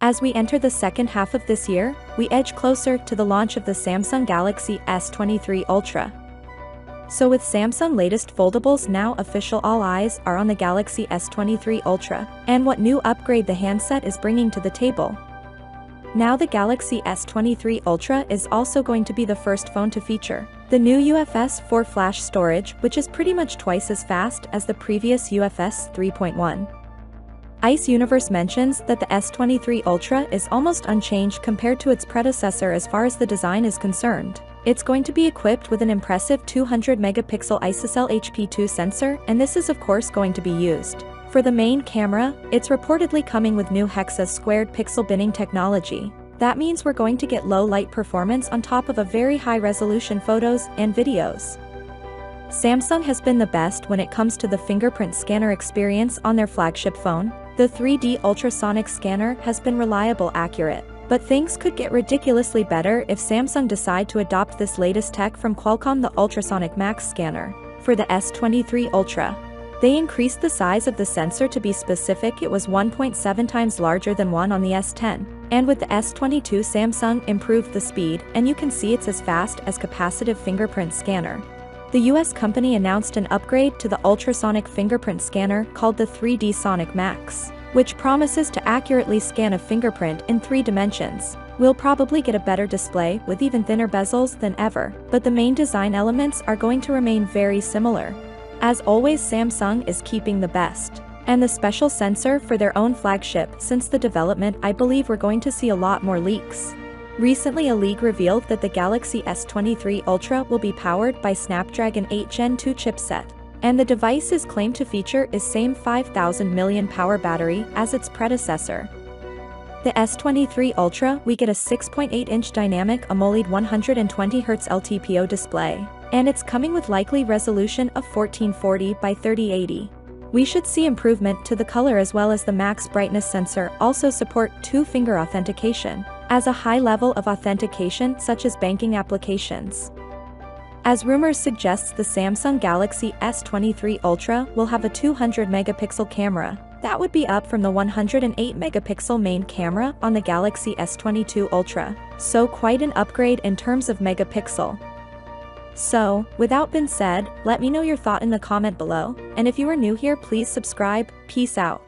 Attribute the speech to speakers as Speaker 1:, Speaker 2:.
Speaker 1: As we enter the second half of this year, we edge closer to the launch of the Samsung Galaxy S23 Ultra. So with Samsung latest foldables now official, all eyes are on the Galaxy S23 Ultra, and what new upgrade the handset is bringing to the table. Now the Galaxy S23 Ultra is also going to be the first phone to feature the new UFS 4 flash storage, which is pretty much twice as fast as the previous UFS 3.1. Ice Universe mentions that the S23 Ultra is almost unchanged compared to its predecessor as far as the design is concerned. It's going to be equipped with an impressive 200-megapixel ISOCELL HP2 sensor, and this is of course going to be used for the main camera. It's reportedly coming with new Hexa squared pixel binning technology. That means we're going to get low light performance on top of a very high-resolution photos and videos. Samsung has been the best when it comes to the fingerprint scanner experience on their flagship phone. The 3D ultrasonic scanner has been reliable, accurate. But things could get ridiculously better if Samsung decide to adopt this latest tech from Qualcomm, the Ultrasonic Max scanner. For the S23 Ultra, they increased the size of the sensor. To be specific, it was 1.7 times larger than one on the S10. And with the S22, Samsung improved the speed, and you can see it's as fast as capacitive fingerprint scanner. The US company announced an upgrade to the ultrasonic fingerprint scanner called the 3D Sonic Max, which promises to accurately scan a fingerprint in 3 dimensions. We'll probably get a better display with even thinner bezels than ever, but the main design elements are going to remain very similar. As always, Samsung is keeping the best and the special sensor for their own flagship. Since the development, I believe we're going to see a lot more leaks. Recently, a leak revealed that the Galaxy S23 Ultra will be powered by Snapdragon 8 Gen 2 chipset, and the device is claimed to feature is same 5000 mAh battery as its predecessor. The S23 Ultra, we get a 6.8-inch dynamic AMOLED 120Hz LTPO display, and it's coming with likely resolution of 1440 by 3080. We should see improvement to the color as well as the max brightness sensor also support 2-finger authentication, as a high level of authentication such as banking applications. As rumors suggests, the Samsung Galaxy S23 Ultra will have a 200-megapixel camera. That would be up from the 108-megapixel main camera on the Galaxy S22 Ultra, so quite an upgrade in terms of megapixel. So, without being said, let me know your thought in the comment below, and if you are new here, please subscribe. Peace out.